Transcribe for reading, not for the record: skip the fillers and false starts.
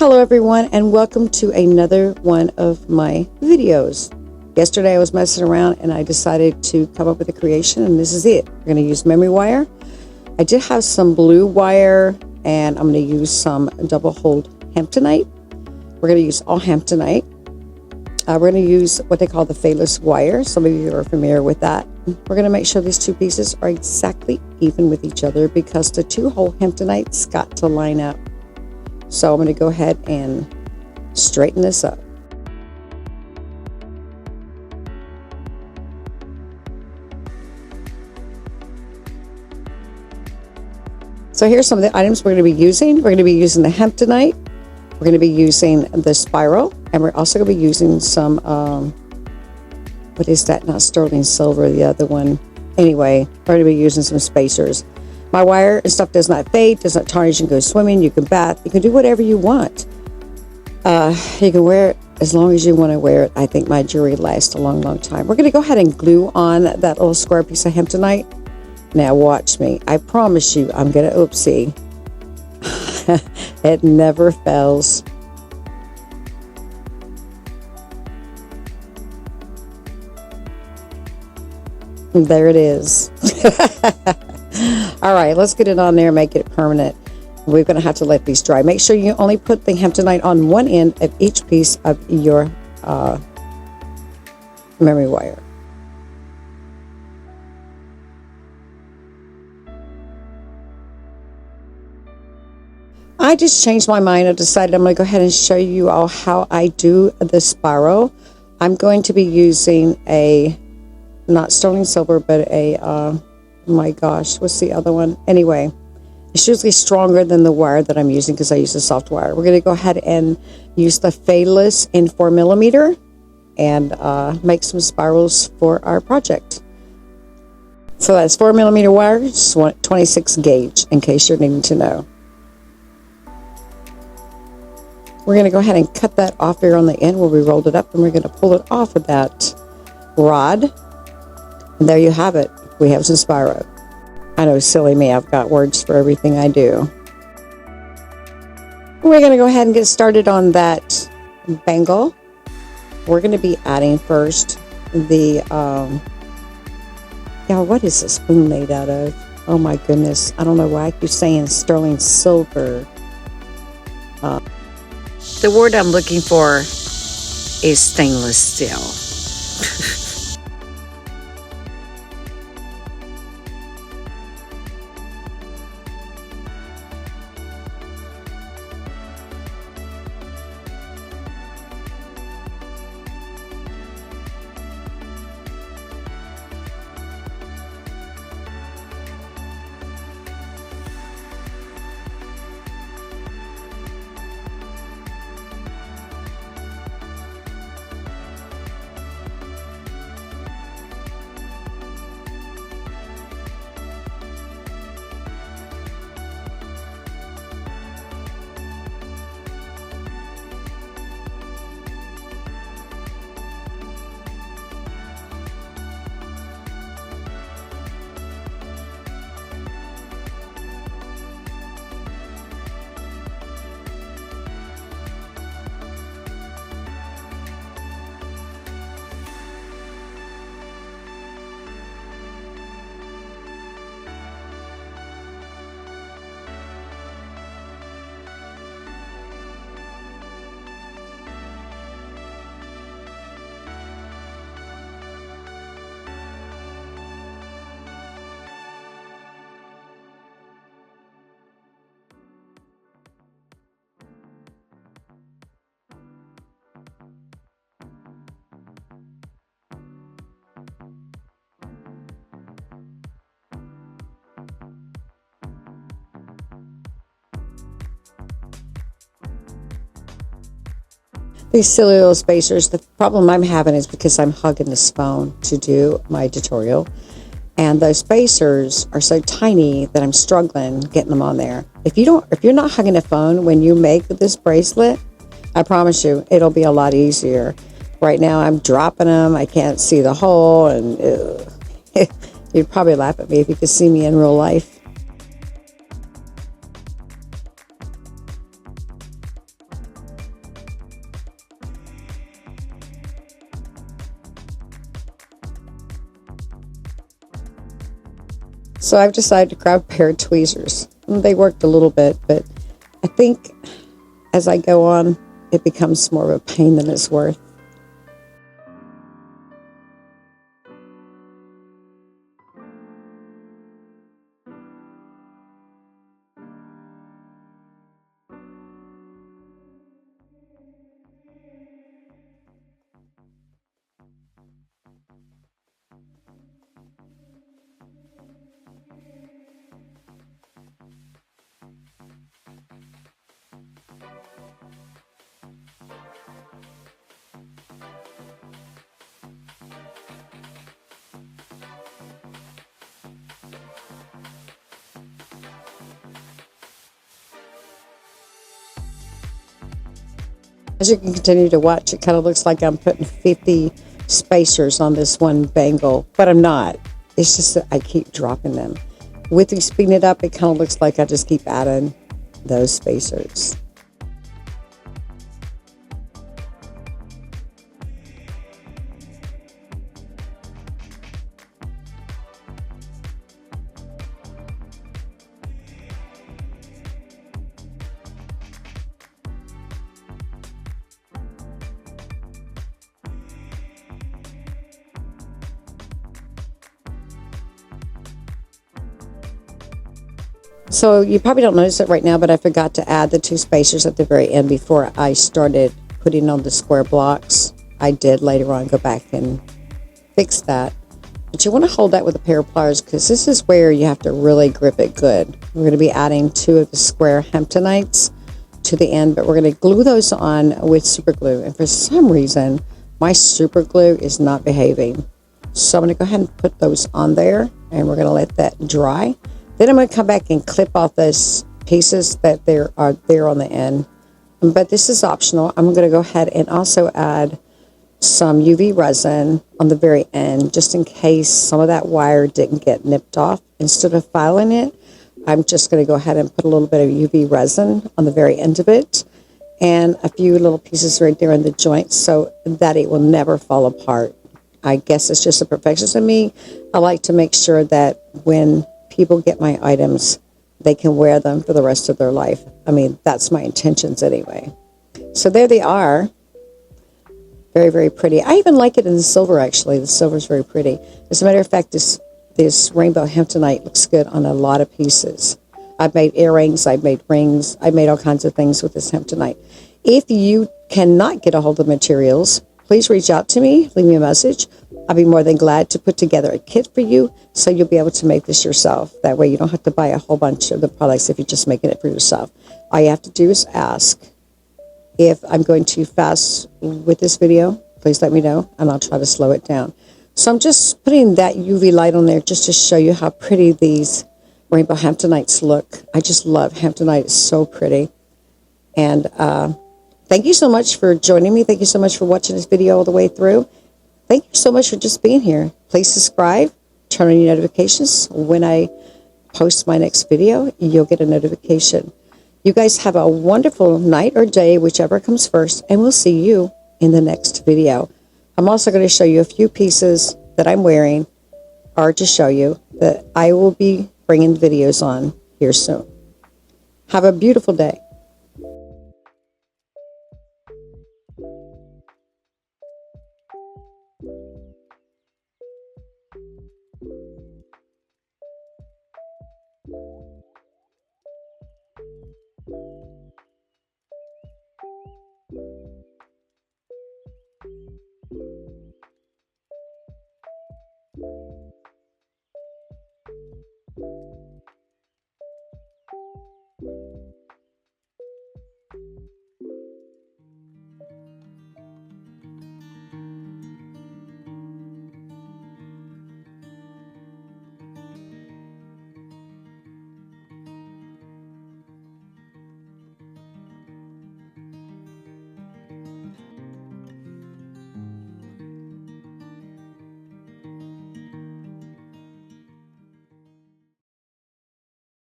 Hello everyone, and welcome to another one of my videos. Yesterday I was messing around and I decided to come up with a creation, and this is it. We're going to use memory wire. I did have some blue wire, and I'm going to use some double hold Hamptonite. We're going to use all Hamptonite. We're going to use what they call the Fayless wire. Some of you are familiar with that. We're going to make sure these two pieces are exactly even with each other because the two hole Hamptonite's got to line up. So I'm going to go ahead and straighten this up. So here's some of the items we're going to be using. We're going to be using the Hamptonite. We're going to be using the spiral. And we're also going to be using some, what is that? Not sterling silver, the other one. Anyway, we're going to be using some spacers. My wire and stuff does not fade, does not tarnish. You can go swimming, you can bath, you can do whatever you want. You can wear it as long as you want to wear it. I think my jewelry lasts a long, long time. We're going to go ahead and glue on that little square piece of Hamptonite. Now watch me. I promise you I'm going to oopsie. It never fails. There it is. All right, let's get it on there and make it permanent. We're going to have to let these dry. Make sure you only put the Hamptonite on one end of each piece of your memory wire. I just changed my mind. I decided I'm going to go ahead and show you all how I do the spiral. I'm going to be using a, not sterling silver, but a, oh my gosh, what's the other one? Anyway, it's usually stronger than the wire that I'm using because I use a soft wire. We're going to go ahead and use the Fayless in 4mm and make some spirals for our project. So that's 4mm wire, just 26 gauge, in case you're needing to know. We're going to go ahead and cut that off here on the end where we rolled it up, and we're going to pull it off of that rod. And there you have it. We have some spiral. I know, silly me, I've got words for everything I do. We're going to go ahead and get started on that bangle. We're going to be adding first the, what is this spoon made out of? Oh my goodness, I don't know why I keep saying sterling silver. The word I'm looking for is stainless steel. These silly little spacers, the problem I'm having is because I'm hugging this phone to do my tutorial, and those spacers are so tiny that I'm struggling getting them on there. If you're not hugging a phone when you make this bracelet, I promise you it'll be a lot easier. Right now I'm dropping them, I can't see the hole, and you'd probably laugh at me if you could see me in real life. So I've decided to grab a pair of tweezers. They worked a little bit, but I think as I go on, it becomes more of a pain than it's worth. As you can continue to watch, it kind of looks like I'm putting 50 spacers on this one bangle, but I'm not. It's just that I keep dropping them. With you speeding it up, it kind of looks like I just keep adding those spacers. So you probably don't notice it right now, but I forgot to add the 2 spacers at the very end before I started putting on the square blocks. I did later on go back and fix that. But you want to hold that with a pair of pliers because this is where you have to really grip it good. We're going to be adding 2 of the square Hamptonites to the end, but we're going to glue those on with super glue. And for some reason, my super glue is not behaving. So I'm going to go ahead and put those on there, and we're going to let that dry. Then I'm going to come back and clip off those pieces that are there on the end. But this is optional. I'm going to go ahead and also add some UV resin on the very end, just in case some of that wire didn't get nipped off. Instead of filing it, I'm just going to go ahead and put a little bit of UV resin on the very end of it, and a few little pieces right there in the joints so that it will never fall apart. I guess it's just a perfectionist in me. I like to make sure that when people get my items, they can wear them for the rest of their life. I mean, that's my intentions anyway. So there they are. Very, very pretty. I even like it in the silver, actually. The silver is very pretty. As a matter of fact, this rainbow Hamptonite looks good on a lot of pieces. I've made earrings, I've made rings, I've made all kinds of things with this Hamptonite. If you cannot get a hold of materials, please reach out to me, leave me a message. I'll be more than glad to put together a kit for you so you'll be able to make this yourself. That way you don't have to buy a whole bunch of the products if you're just making it for yourself. All you have to do is ask. If I'm going too fast with this video, please let me know and I'll try to slow it down. So I'm just putting that UV light on there just to show you how pretty these rainbow Hamptonites look. I just love Hamptonite. It's so pretty. And thank you so much for joining me. Thank you so much for watching this video all the way through. Thank you so much for just being here. Please subscribe, turn on your notifications. When I post my next video, you'll get a notification. You guys have a wonderful night or day, whichever comes first, and we'll see you in the next video. I'm also going to show you a few pieces that I'm wearing, or to show you that I will be bringing videos on here soon. Have a beautiful day.